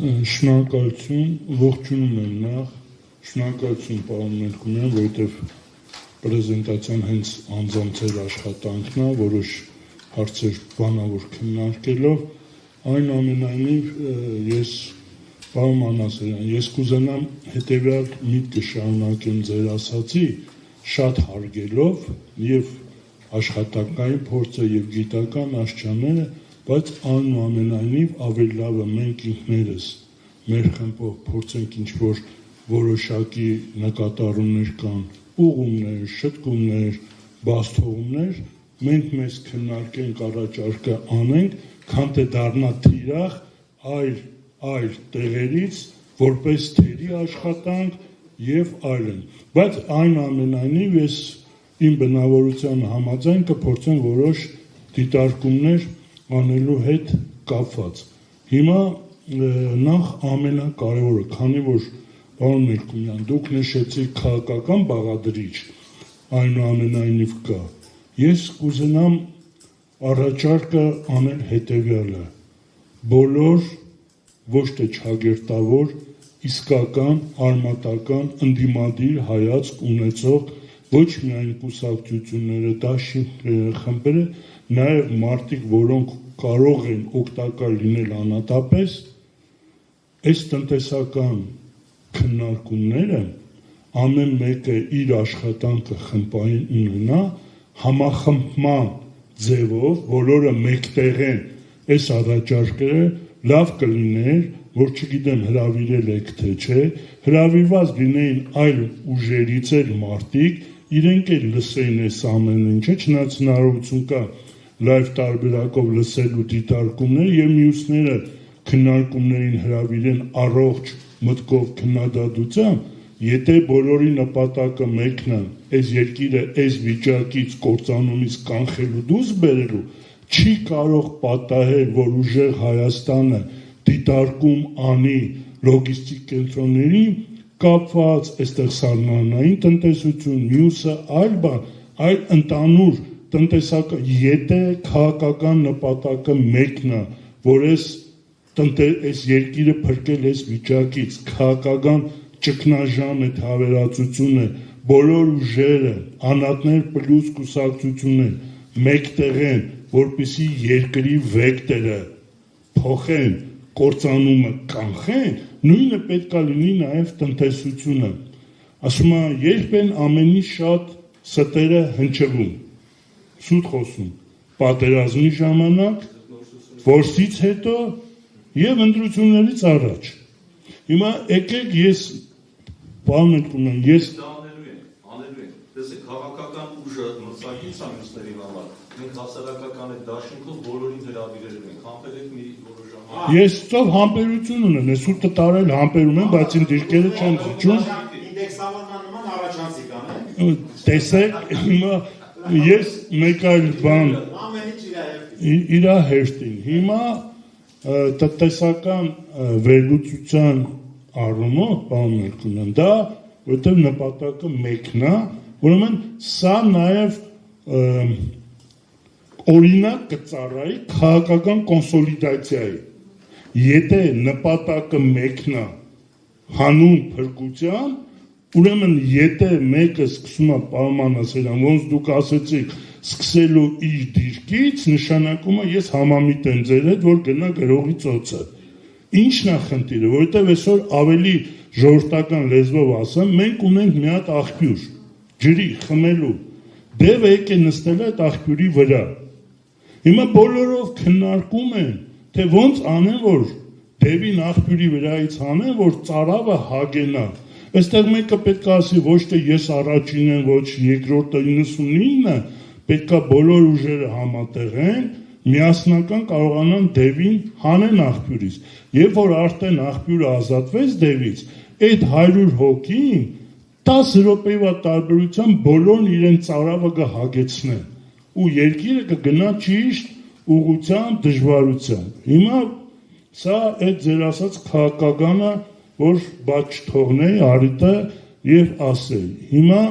Շնորհակալություն, ողջունում եմ նախ, շնորհակալություն պարոն Մելքումյան, որովհետև պրեզենտացիան հենց անձամբ ձեր աշխատանքն է, որոշ հարցեր բանավոր քննարկելով, այնուամենայնիվ ես պարոն Մանասարյան, ես կուզենամ հետևյալ միտքը շարունակեմ ձեր ասածի, շատ հարգելով եւ աշխատանքային փորձը եւ գիտական աշճանները, բայց այնուամենայնիվ ավելի լավը մենք ինքներս մեր խմբով փորձենք ինչ-որ որոշակի նկատառումներ կան, ուղումներ, շտկումներ, բացթողումներ, մենք մեզ քննարկենք առաջարկը անենք, քան թե դառնա թիրախ այլ տեղերից, որպես թերի աշխատանք եւ այլն։ Բայց այնուամենայնիվ ես իմ բնավորության համաձայն կփորձեմ որոշ դիտարկումներ անելու հետ կապված։ Հիմա նախ ամենակարևորը, քանի որ պարոն Մելքումյան, դուք նշեցիք քաղաքական բաղադրիչ, այնուամենայնիվ կա։ Ես կուզենամ առաջարկը անել հետևյալը. բոլոր ոչ թե չագերտավոր, իսկական, արմատական, ընդդիմադիր հայացք ունեցող ոչ միայն կուսակցությունները, դաշինքները, խմբերը, նաև մարդիկ, որոնք կարող են օգտակար լինել անհատապես, այս տնտեսական քննարկումները ամեն մեկը իր աշխատանքը խմբային ունենա, համախմբման ձևով, բոլորը մեկտեղ են այս առաջարկները, լավ կլիներ, որ չգիտեմ հրավիրել եք թե չէ, հրավիրված լինեին այլ ուժերից էլ մարդիկ, իրենք էլ լսեին այս ամեն ինչը, չնայած հնարավորություն կա լայվ տարբերակով լսելու դիտարկումներ եւ մյուսները քննարկումներին հրավիրեն առողջ մտքով քննադատությամբ, եթե բոլորի նպատակը մեկն է, այս երկիրը այս վիճակից կործանումից կանխելու դուրս բերելու, չի կարող պատահել, որ ուժեղ Հայաստանը դիտարկում անի լոգիստիկ կենտրոնների կապված, այստեղ սառնարանային տնտեսություն, մյուսը այլ բան, այլ ընդհանուր տնտեսական, եթե քաղաքական նպատակը մեկն է, որ այս երկիրը փրկել այս վիճակից, քաղաքական ճգնաժամ է, հավերածություն է, բոլոր ուժերը, անհատներ պլյուս կուսակցություններ մեկտեղ են, որպեսզի երկրի վեկտորը փոխեն, կործանումը կանխեն, նույնը պետք է լինի նաև տնտեսությունը։ Ասում եմ, երբ են ամենի շատ ստերը հնչվում, սուտ խոսում, պատերազմի ժամանակ, որսից հետո եւ ընտրություններից առաջ։ Հիմա եկեք ես պարոն Մելքումյան, ես անելու են, տեսեք, քաղաքական ուժը մրցակից ամուսների համար, մենք հասարակական այդ դաշինքով բոլորին հրավիրել ենք, համբեր եք մի որոշ ժամանակ։ Ես ծով համբերություն ունեմ, ես ութը տարել համբերում եմ, բայց իմ դիրքերը չեն զիջում։ Ինդեքսավորման նման առաջանցիկ անեն։ Տեսեք, հիմա ես մեկ այլ բան իր հերթին։ Հիմա տնտեսական վերլուծության առումով, պարոն Մելքումյան, դա որտեղ նպատակը մեկն է, ուրեմն սա նաև օրինակ կծառայի քաղաքական կոնսոլիդացիայի։ Եթե նպատակը մեկն է հանուն փրկության, ուրեմն եթե մեկը սկսում է պարոն Մանասարյան, ոնց դուք ասեցիք, սկսելու իր դիրքից, նշանակում է ես համամիտ եմ ձեր հետ, որ գնա գրողի ծոցը։ Ինչն է խնդիրը, որովհետև այսօր ավելի ժողովրդական լեզվով ասեմ, մենք ունենք մի հատ աղբյուր, ջրի խմելու, դևը եկե նստել այդ աղբյուրի վրա։ Հիմա բոլորով քննարկում են, թե ոնց անեն, որ դևին աղբյուրի վրայից հանեն, որ ծարավը հագենա։ Այստեղ մեկը պետք է ասի, ոչ թե ես առաջինն եմ, ոչ երկրորդը 99-ը, պետք է բոլոր ուժերը համատեղեն, միասնական կարողանան դևին հանեն աղբյուրից։ Երբ որ արդեն աղբյուրը ազատվեց դևից, այդ 100 հոգին 10 րոպեվա տարբերությամբ բոլորն իրեն ծարավը կհագեցնեն ու երկիրը կգնա ճիշտ ուղղությամբ, դժվարությամբ։ Հիմա սա այդ ձեր ասած քաղաքականը, որ բաց չթողնեի արիտը եւ ասել։ Հիմա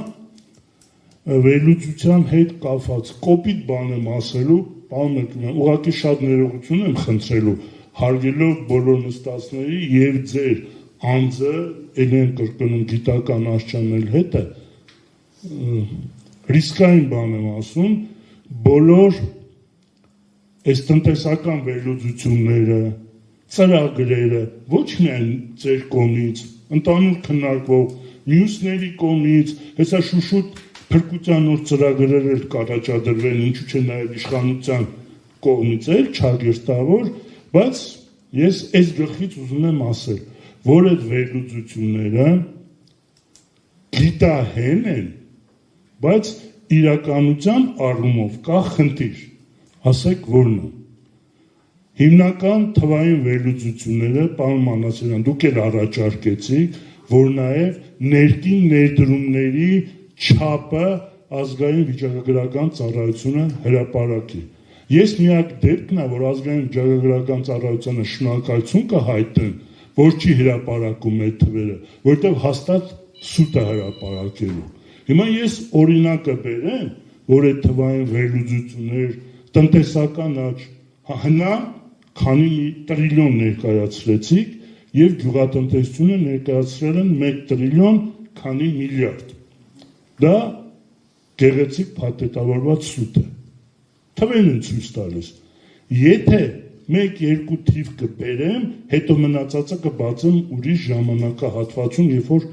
վերլուծության հետ կապված կոպիտ բան եմ ասելու, պարոն Մելքումյան, ուղղակի շատ ներողություն եմ խնդրելու, հարգելով բոլոր նստածների եւ ձեր անձը ելեն կրկնում գիտական աշխանել հետը ռիսկային բան եմ ասում բոլոր այս տնտեսական վերլուծությունները ծրագրերը ոչ միայն ձեր կողմից ընդհանուր քննարկվող մյուսների կողմից հեսա շուշուտ փրկության նոր ծրագրեր էլ կառաջադրվեն ինչու՞ չէ նաև իշխանության կողմից էլ չագերտավոր բայց ես այս գլխից ուզում եմ ասել որ այդ վերլուծությունները գիտահեն են բայց իրականության առումով կա խնդիր ասեք որն է հիմնական թվային վերլուծությունները պարոն Մանասարյան դուք էլ առաջարկեցիք որ նաև ներքին ներդրումների չափը ազգային վիճակագրական ծառայությունը հրապարակի ես միակ դեպքն է որ ազգային վիճակագրական ծառայությանը շնորհակալություն կհայտնեմ որ չի հրապարակում այդ թվերը որտեղ հաստատ սուտ է հրապարակելու հիմա ես օրինակը բերեմ որ այդ թվային վերլուծություններ տնտեսական աճ հնա քանի մի տրիլիոն ներկայացրեցիք եւ գյուղատնտեսությունը ներկայացրել են 1 տրիլիոն քանի միլիարդ դա գեղեցիկ փաթեթավորված սուտ է թվերն են ցույց տալիս եթե 1-2 թիվ կբերեմ հետո մնացածը կբացեմ ուրիշ ժամանակահատվածում երբ որ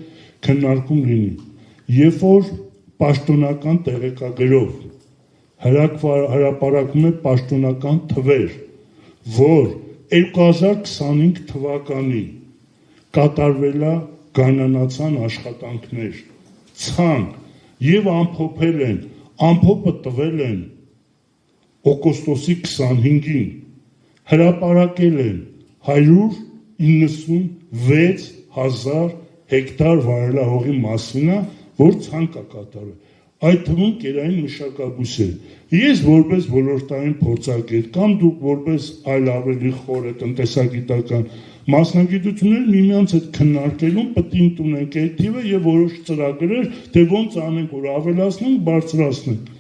քննարկում լինի երբ որ պաշտոնական տեղեկագրով հրապարակում է պաշտոնական թվեր որ 2025 թվականի կատարվել է գանանացան աշխատանքներ ցանկ եւ ամփոփել են ամփոփը տվել են օգոստոսի 25-ին հրապարակել են 196,000 հեկտար վարելահողի մասինա որ ցանկ է կատարվել այդ թվում կերային մշակաբույսեր ես որպես ոլորտային փորձագետ կամ դուք որպես այլ ավելի խորը տնտեսագիտական մասնագիտություններ միմյանց հետ քննարկելուն պետք է ընդունենք այդ թիվը եւ որոշ ծրագրեր թե ոնց անենք որ ավելացնենք բարձրացնենք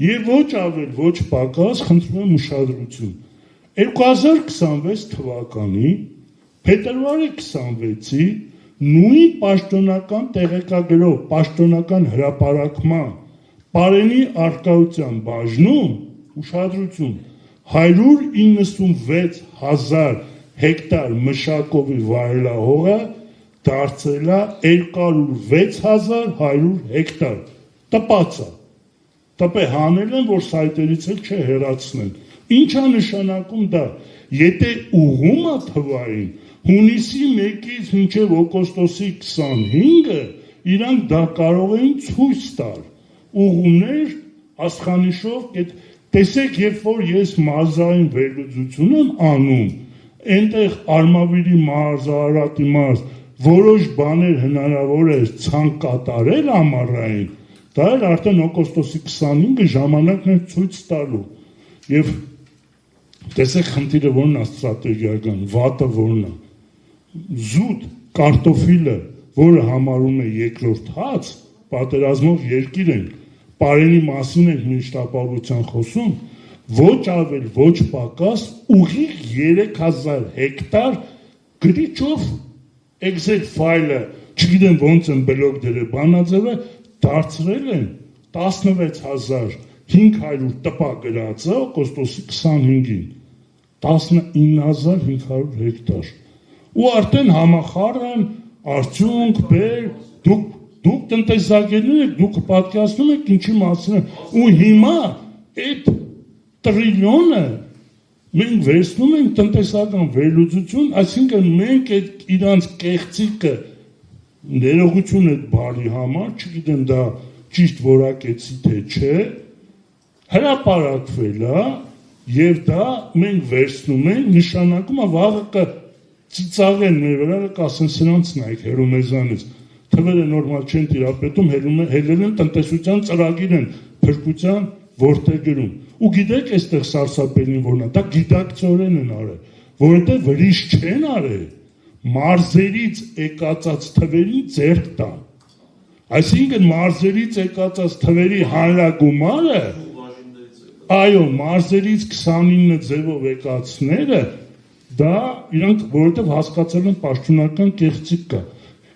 եւ ոչ ավել ոչ պակաս խնդրում եմ ուշադրություն 2026 թվականի փետրվարի 26-ի նույն պաշտոնական տեղեկագրով պաշտոնական հրապարակման Պարենի արկայության բաժնում ուշադրություն 196,000 հեկտար մշակովի վարելահողը դարձել է 206,100 հեկտար տպած է տպե հանել են որ սայտերից էլ չհեռացնեն ինչ է նշանակում դա եթե ուղում է թվային հունիսի 1-ից մինչև օգոստոսի 25-ը իրանք դա կարող էին ցույց տալ ուղումներ աստղանիշով տեսեք երբ որ ես մարզային վերլուծություն եմ անում այնտեղ Արմավիրի մարզ, Արարատի մարզ որոշ բաներ հնարավոր է ցանկ կատարել ամառային դա էլ արդեն օգոստոսի 25-ը ժամանակն է ցույց տալու եւ տեսեք խնդիրը որն է ստրատեգիական վատը որն է զուտ կարտոֆիլը որը համարում է երկրորդ հաց պատերազմով երկիր ենք Պարենի մասին ենք միշտ ապահովության խոսում ոչ ավել ոչ պակաս ուղիղ 3000 հեկտար գրիչով Excel ֆայլը չգիտեմ ոնց են բլոկ դրել բանաձևը դարձրել են 16500 տպա գրածը օգոստոսի 25-ին 19500 հեկտար ու արդեն համախառն արդյունք բեր դուք տնտեսագետներ եք դուք պատկերացնում եք ինչի մասին ու հիմա այդ տրիլիոնը մենք վերցնում ենք տնտեսական վերլուծություն այսինքն մենք այդ իրանց կեղծիկը ներողություն այդ բառի համար չգիտեմ դա ճիշտ որակեցի թե չէ հրապարակվել է եւ դա մենք վերցնում ենք նշանակում է վաղը կծիծաղեն մեր վրա կասեն սրանց նայեք հերո մեզանից թվերը նորմալ չեն տիրապետում հելել են տնտեսության ծրագիր են փրկության որտեղում ու գիտեք այստեղ սարսափելին որն է դա գիտակցորեն են արել որովհետեւ վրիշ չեն արել մարզերից եկածած թվերին ձեռք տան այսինքն մարզերից եկածած թվերի հանրագումարը այո մարզերից 29 ձևով եկածները Դա իրանք որովհետև հասկացել են պաշտոնական կեղծիք կա։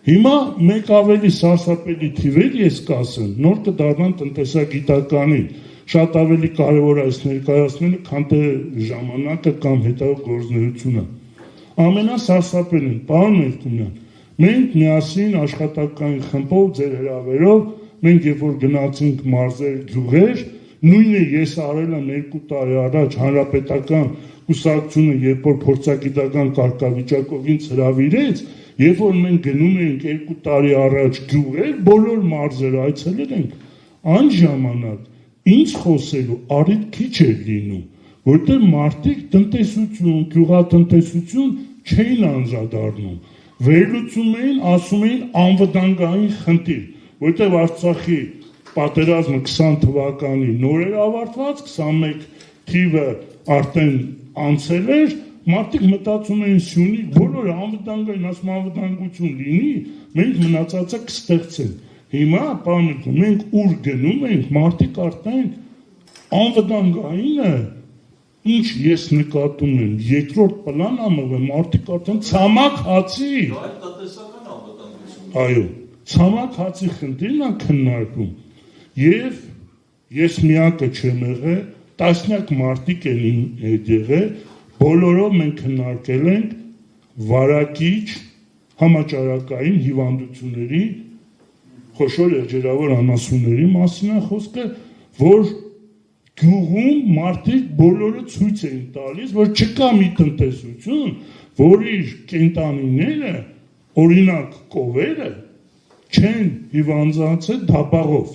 Հիմա մեկ ավելի սարսափելի թիվեր ես կասեմ, նոր կդառնան տնտեսագիտականին, շատ ավելի կարևոր է այս ներկայացնելը, քան թե ժամանակը կամ հետագա գործունեությունը։ Ամենասարսափելին, պարոն Մերկումյան, մենք միասին աշխատակային խմբով ձեր հրավերով, մենք երբ որ գնացինք մարզեր գյուղեր, նույնը ես արել եմ 2 տարի առաջ հանրապետական կուսակցությունը, երբ որ փորձագիտական կարգավիճակով ինձ հրավիրեց, երբ որ մենք գնում էինք 2 տարի առաջ գյուղեր, բոլոր մարզերը այցելել ենք, այն ժամանակ ինձ խոսելու առիթ քիչ էր լինում, որտեղ մարդիկ տնտեսություն, գյուղատնտեսություն չէին անդրադառնում, վերլուծում էին, ասում էին անվտանգային խնդիր, որտեղ Արցախի պատերազմը 20 թվականի նոր էր ավարտված, 21 թիվը արդեն անցել էր, մարդիկ մտածում էին Սյունիք, բոլորը անվտանգային, ասում անվտանգություն լինի, մենք մնացածը կստեղծենք։ Հիմա, պարոն, մենք ուր գնում ենք, մարդիկ արդեն անվտանգայինը, ինչ ես նկատում եմ, երկրորդ պլան ամը, մարդիկ արդեն ցամաք հացի։ Այդ տնտեսական անվտանգություն։ Այո, ցամաք հացի խնդիրն է քննարկում։ Եվ ես միակը չեմ եղել, տասնյակ մարդիկ են իմ հետ եղել, բոլորով մենք քննարկել ենք վարակիչ համաճարակային հիվանդությունների, խոշոր եղջերավոր անասունների մասին է խոսքը, որ գյուղում մարդիկ բոլորը ցույց էին տալիս, որ չկա մի տնտեսություն, որի կենտանիները, օրինակ կովերը, չեն հիվանդացել դաբաղով։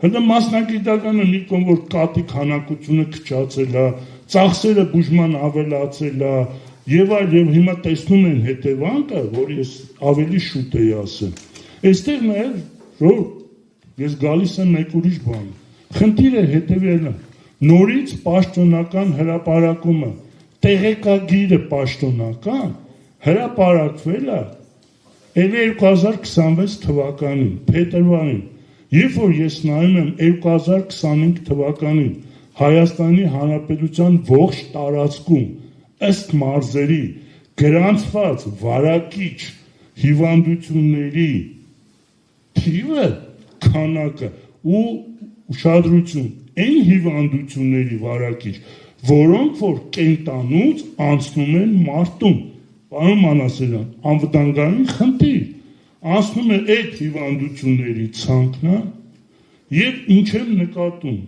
Հետո մասնագիտականը մի կողմ որ կատի քանակությունը քչացել է, ծախսերը բուժման ավելացել է, եւ այլ եւ հիմա տեսնում են հետևանքը, որ ես ավելի շուտ էի ասել։ Այստեղ նաեւ որ ես գալիս եմ մեկ ուրիշ բան։ Խնդիրը հետևելն է։ Նորից պաշտոնական հրապարակումը, տեղեկագիրը պաշտոնական հրապարակվել է 2026 թվականին, փետրվարին, երբ որ ես նայում եմ 2025 թվականին Հայաստանի Հանրապետության ողջ տարածքում ըստ մարզերի գրանցված վարակիչ հիվանդությունների թիվը, քանակը ու ուշադրություն այն հիվանդությունների վարակիչ, որոնք որ կենտանուց անցնում են մարդուն, պարոն Մանասարյան, անվտանգային խնդիր, անցնում է այդ հիվանդությունների ցանկն եւ ինչ եմ նկատում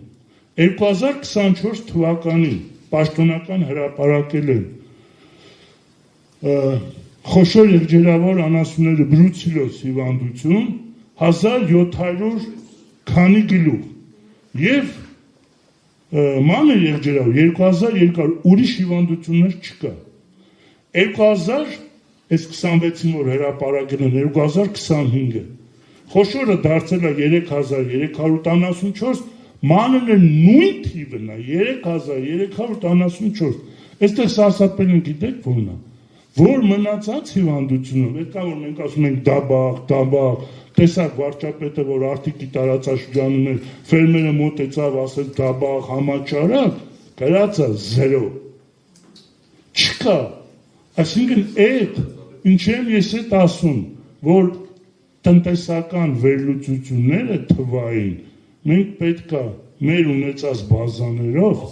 2024 թվականին պաշտոնական հրապարակել են խոշոր եղջերավոր անասունների բրուցիլոզ հիվանդություն 1700 քանի գլուխ եւ մանր եղջերավոր 2200 ուրիշ հիվանդություններ չկա 2000 այս 26-ին որ հրապարակել են 2025-ը խոշորը դարձել է 3384 մանրը նույն թիվն է 3384 այստեղ սարսափել են գիտեք որն է որ մնացած հիվանդությունով այդ կա որ մենք ասում ենք դաբաղ տեսակ վարչապետը որ արտիկի տարածաշրջանում էր ֆերմերը մոտեցավ ասել դաբաղ համաճարակ գրածա 0 չկա այսինքն այդ ինչ եմ ես այդ ասում որ տնտեսական վերլուծությունները թվային մենք պետք է մեր ունեցած բազաներով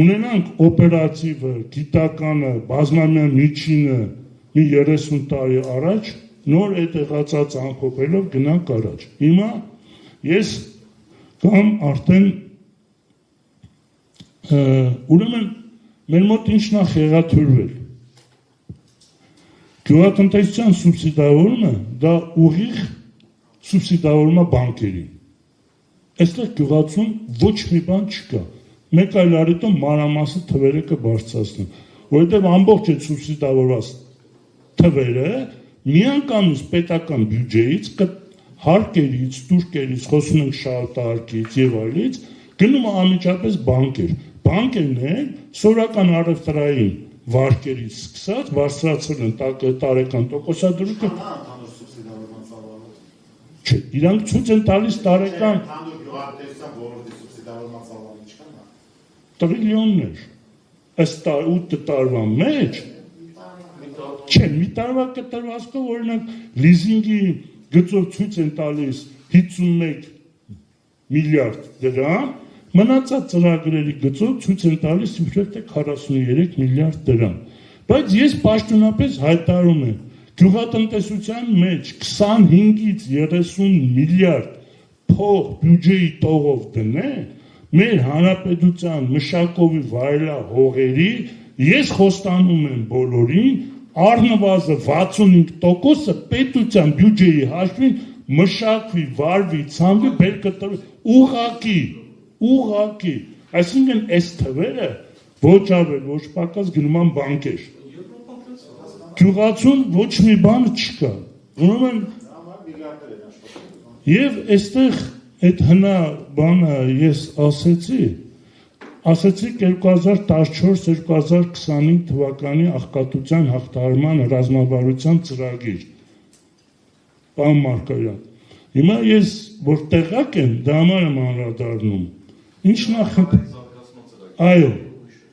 ունենանք օպերատիվը, գիտականը, բազմամյա միջինը մի 30 տարի առաջ նոր այդ եղածած ամփոփելով գնանք առաջ։ Հիմա ես կամ արդեն ուրեմն մեր մոտ ինչն է խեղաթյուրվել։ Գյուղատնտեսության սուբսիդավորումը դա ուղիղ սուբսիդավորումը բանկերին։ Այստեղ գյուղացում ոչ մի բան չկա։ Մեկ այլ արիտո մանրամասը թվերը կբարձրացնեմ, որովհետև ամբողջ այդ սուբսիդավորված թվերը միանգամից պետական բյուջեից, հարկերից, տուրքերից, խոսում ենք շահարտահարկից եւ այլից, գնում է անմիջապես բանկեր։ Բանկերն սովորական առևտրային վարկերից սկսած բարձրացրել են տարեկան տոկոսադրույքը։ Չէ, իրանք ցույց են տալիս տարեկան տրիլիոններ։ ըստ 8 տարվա մեջ չէ, մի տարվա կտրվածքով օրինակ լիզինգի գծով ցույց են տալիս 51 միլիարդ դրամ, մնացած ծրագրերի գծով ցույց են տալիս իբրև թե 43 միլիարդ դրամ։ Բայց ես պաշտոնապես հայտարարում եմ, գյուղատնտեսության մեջ 25-ից 30 միլիարդ փող բյուջեի տողով դնեն, մեր հանրապետության մշակովի վայելահողերի, ես խոստանում եմ բոլորին, առնվազն 65%-ը պետության բյուջեի հաշվին մշակվի, վարվի, ցանվի, բերքը ուղղակի, այսինքն այս թվերը ոչ ավել, ոչ պակաս գնում են բանկեր։ Գյուղացուն ոչ մի բան չկա։ Ուրեմն եւ այստեղ այդ հնա բանը ես ասեցի 2014-2025 թվականի աղքատության հաղթահարման ռազմավարության ծրագիր։ Պարոն Մարկարյան, հիմա ես որ տեղակ եմ, դա համար եմ անդրադառնում։ Ինչ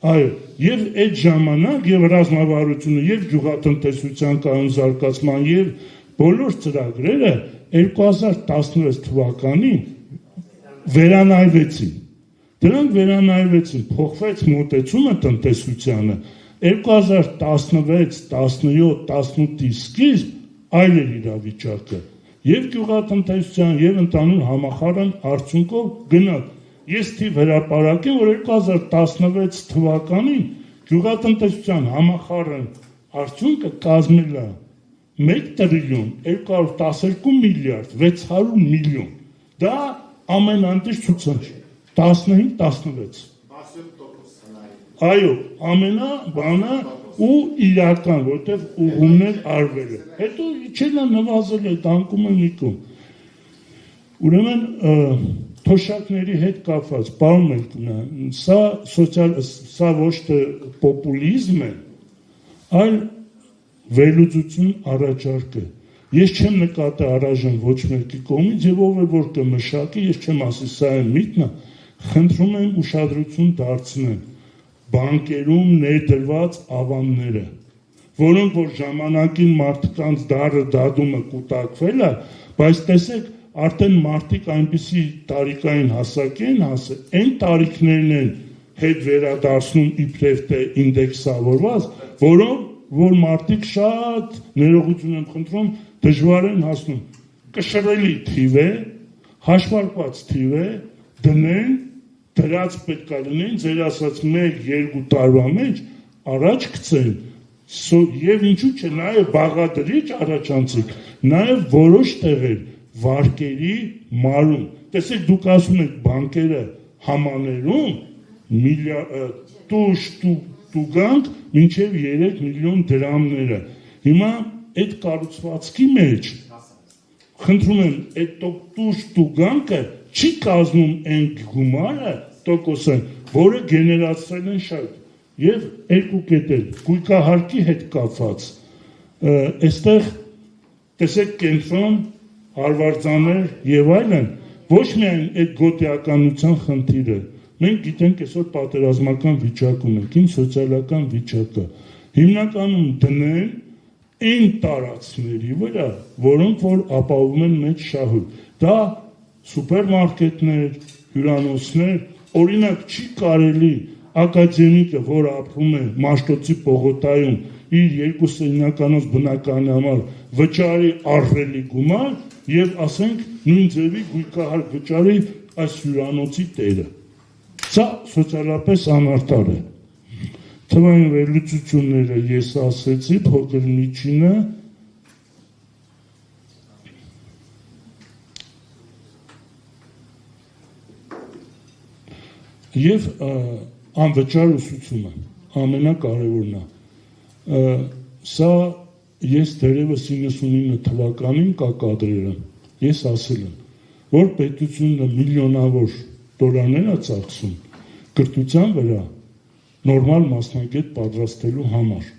Այո, եւ այդ ժամանակ եւ ռազմավարությունը եւ գյուղատնտեսության կանոն զարգացման եւ բոլոր ծրագրերը 2016 թվականին վերանայվեցին։ Դրանք վերանայվեցին, փոխվեց մոտեցումը տնտեսությանը 2016, 17, 18-ի սկիզբ այլ էր իրավիճակը եւ գյուղատնտեսության եւ ընդհանուր համախառն արդյունքով գնալ։ Ես թիվ հրապարակեմ, որ 2016 թվականին գյուղատնտեսության համախառն արդյունքը կազմել է 1 տրիլիոն 212 միլիարդ 600 միլիոն։ Դա ամենանդիր ցուցանիշ 15-16։ Այո, ամենաբանը ու իրական, որտեղ ուղումներ արվել է։ Հետո իջելը նվազել է, տանկում է միկում։ Ուրեմն թոշակների հետ կապված, պարոն Մելքոնյան, սա ոչ թե պոպուլիզմ է, այլ վերլուծություն առաջարկը։ Ես չեմ նկատի առայժմ ոչ մեկի կողմից եւ ով է որ կմշակի, ես չեմ ասի սա է միտքը, խնդրում եմ ուշադրություն դարձնել բանկերում ներդրված ավանները, որոնք որ ժամանակին մարդկանց դառը դադումը կուտակվել է, բայց տեսեք արդեն մարդիկ այնպիսի տարիքային հասակ են հասել, այն տարիքներն են հետ վերադարձնում իբրև թե ինդեքսավորված, որոնք որ մարդիկ շատ ներողություն եմ խնդրում, դժվար են հասնում։ Կշռելի թիվ է, հաշվարկված թիվ է, դնեն, դրած պետք է լինեն, ձեր ասած 1-2 տարվա մեջ առաջ գցեն, եւ ինչու՞ չէ, նաեւ բաղադրիչ առաջանցիկ, նաեւ որոշ տեղեր վարկերի մարում։ Տեսեք, դուք ասում եք բանկերը համաներում տուգանք մինչև 3 միլիոն դրամները։ Հիմա այդ կառուցվածքի մեջ, խնդրում եմ, այդ տուգանքը չի կազմում այն գումարը տոկոսը, որը գեներացրել են շատ։ Եվ երկու կետեր, գույքահարկի հետ կապված, այստեղ տեսեք կենտրոն, հարվարձաներ եւ այլն, ոչ միայն այդ գոտիականության խնդիրը, մենք գիտենք այսօր պատերազմական վիճակում ենք, ինչ սոցիալական վիճակը, հիմնականում դնեն այն տարածքների վրա, որոնք որ ապահովում են մեծ շահույթ, դա սուպերմարկետներ, հյուրանոցներ, օրինակ չի կարելի ակադեմիկը, որ ապրում է Մաշտոցի պողոտայում, իր 2 սենյականոց բնակարանի համար վճարի ահռելի գումար եւ ասենք նույն ձևի գույքահարկ վճարի այս հյուրանոցի տերը։ Սա սոցիալապես անարտար է։ Թվային վերլուծությունները ես ասեցի, փոքր միջինը եւ անվճար ուսուցումը ամենակարևորն է։ Սա ես դերևս 99 թվականին կակադրել եմ, ես ասել եմ, որ պետությունը միլիոնավոր դոլարներ է ծախսում կրթության վրա նորմալ մասնագետ պատրաստելու համար։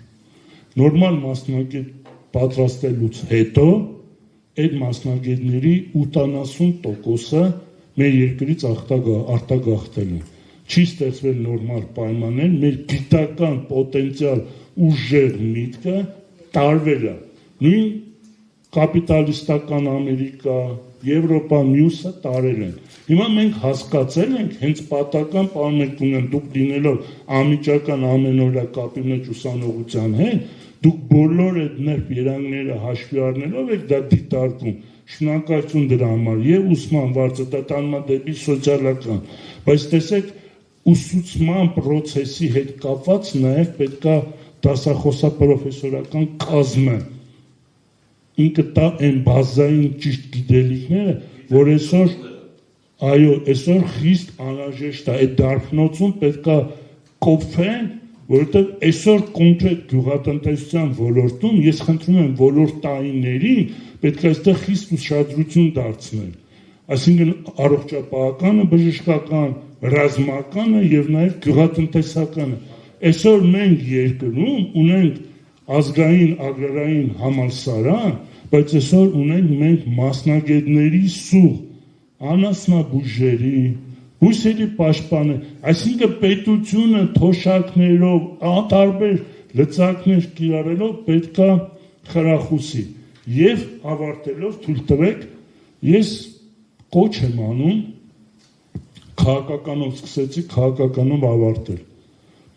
Նորմալ մասնագետ պատրաստելուց հետո այդ մասնագետների 80%-ը մեր երկրից արտագաղթել են։ չի ստեղծվել նորմալ պայմաններ, մեր գիտական պոտենցիալ ուժեղ միտքը տարվել է։ Նույն կապիտալիստական Ամերիկա, Եվրոպա, մյուսը տարել են։ Հիմա մենք հասկացել ենք, հենց պատական պարուներ ունեն, դուք լինելով անմիջական ամենօրյա կապի մեջ ուսանողության հետ, դուք բոլոր այդ ներբ երանգները հաշվի առնելով եք դա դիտարկում։ Շնորհակալություն դրա համար եւ ուսման վարձը դա տանում է դեպի սոցիալական, բայց տեսեք ուսուցման process-ի հետ կապված նաեւ պետքա դասախոսապրոֆեսորական կազմը ինքը տա այն բազային ճիշտ գիտելիքները, որ այսօր այո, այսօր խիստ անհրաժեշտ է, այդ դարբնոցում պետքա կոփեն, որովհետև այսօր կոնկրետ գյուղատնտեսության ոլորտում ես խնդրում եմ ոլորտայիններին պետք է այստեղ խիստ ուշադրություն դարձնել, այսինքն առողջապահականը, բժշկական, ռազմականը եւ նաեւ գյուղատնտեսականը։ Այսօր մենք երկրում ունենք ազգային ագրարային համալսարան, բայց այսօր ունենք մենք մասնագետների սուղ, անասնաբուժերի, բույսերի պաշտպանը, այսինքն պետությունը թոշակներով, տարբեր լծակներ կիրառելով պետքա խրախուսի եւ ավարտելով թույլ տվեք, ես կոչ եմ անում քաղաքականով սկսեցի, քաղաքականով ավարտել,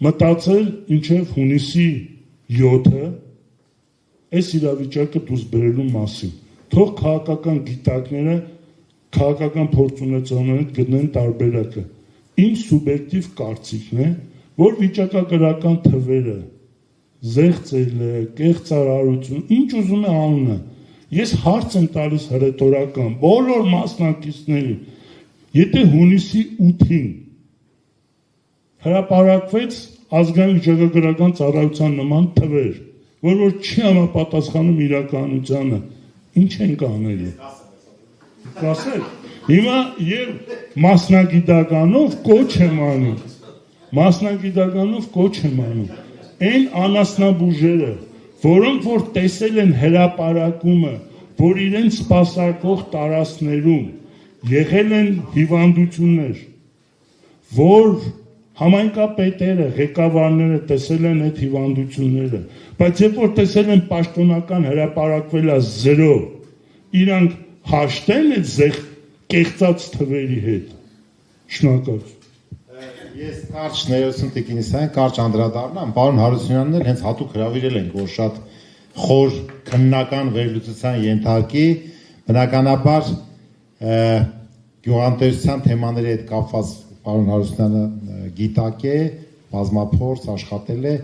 մտածել ինչեւ հունիսի 7-ը այս իրավիճակը դուրս բերելու մասին, թող քաղաքական գիտակները քաղաքական փորձ ունեցողները գտնեն տարբերակը։ Իմ սուբյեկտիվ կարծիքն է, որ վիճակագրական թվերը, զեղծելը, կեղծարարություն, ինչ ուզում է անունը, ես հարց եմ տալիս հռետորական, բոլոր մասնակիցներին, եթե հունիսի 8-ին հրապարակվեց ազգային վիճակագրական ծառայության նման թվեր, որ չի համապատասխանում իրականությանը, ինչ ենք անելու։ Կասեք, հիմա եւ մասնագիտականով կոչ եմ անում, այն անասնաբուժերը, որոնք որ տեսել են հրապարակումը, որ իրենց սպասարկող տարածքներում եղել են հիվանդություններ, որ համայնքապետերը, ղեկավարները տեսել են այդ հիվանդությունները, բայց երբ որ տեսել են պաշտոնական հրապարակվել է 0, իրանք հաշտեն այդ զեղ կեղծած թվերի հետ։ Շնորհակալություն։ Ես կարճ ներողություն տիկինիսային, կարճ անդրադառնամ, պարոն Հարությունյանն էլ հենց հատուկ հրավիրել ենք, որ շատ խոր քննական վերլուծության ենթարկի, բնականաբար գյուղատնտեսության թեմաների հետ կապված պարոն Հարությունյանը գիտակ է, բազմափորձ աշխատել է,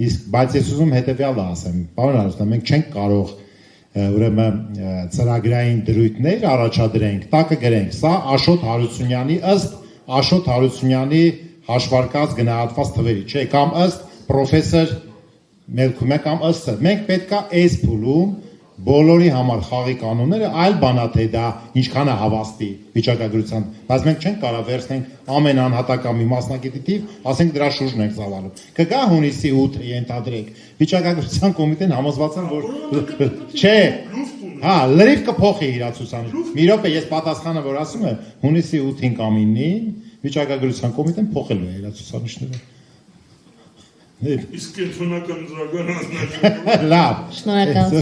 իսկ բայց ես ուզում հետեւյալը ասեմ, պարոն Հարությունյան, մենք չենք կարող ուրեմն ծրագրային դրույթներ առաջադրենք, տակը գրենք, սա Աշոտ Հարությունյանի ըստ Աշոտ Հարությունյանի հաշվարկած գնահատված թվերի, չէ, կամ ըստ պրոֆեսոր Մելքումյանի կամ ըստ, մենք պետքա այս փուլում բոլորի համար խաղի կանոնները այլ բանա թե դա ինչքան է հավաստի վիճակագրության, բայց մենք չենք կարող վերցնենք ամեն անհատական մի մասնակետի թիվ, ասենք դրա շուրջն ենք ծավալում։ Կգա հունիսի 8-ը ենթադրենք, վիճակագրության կոմիտեն համոզված են, որ չէ, հա, լրիվ կփոխի իր ցուցանիշը։ Մի րոպե, ես պատասխանը որ ասում եմ, հունիսի 8-ին կամ 9-ին վիճակագրության կոմիտեն փոխելու է իր ցուցանիշները։ Իսկ կենտրոնական ծրագրը լավ, շնորհակալ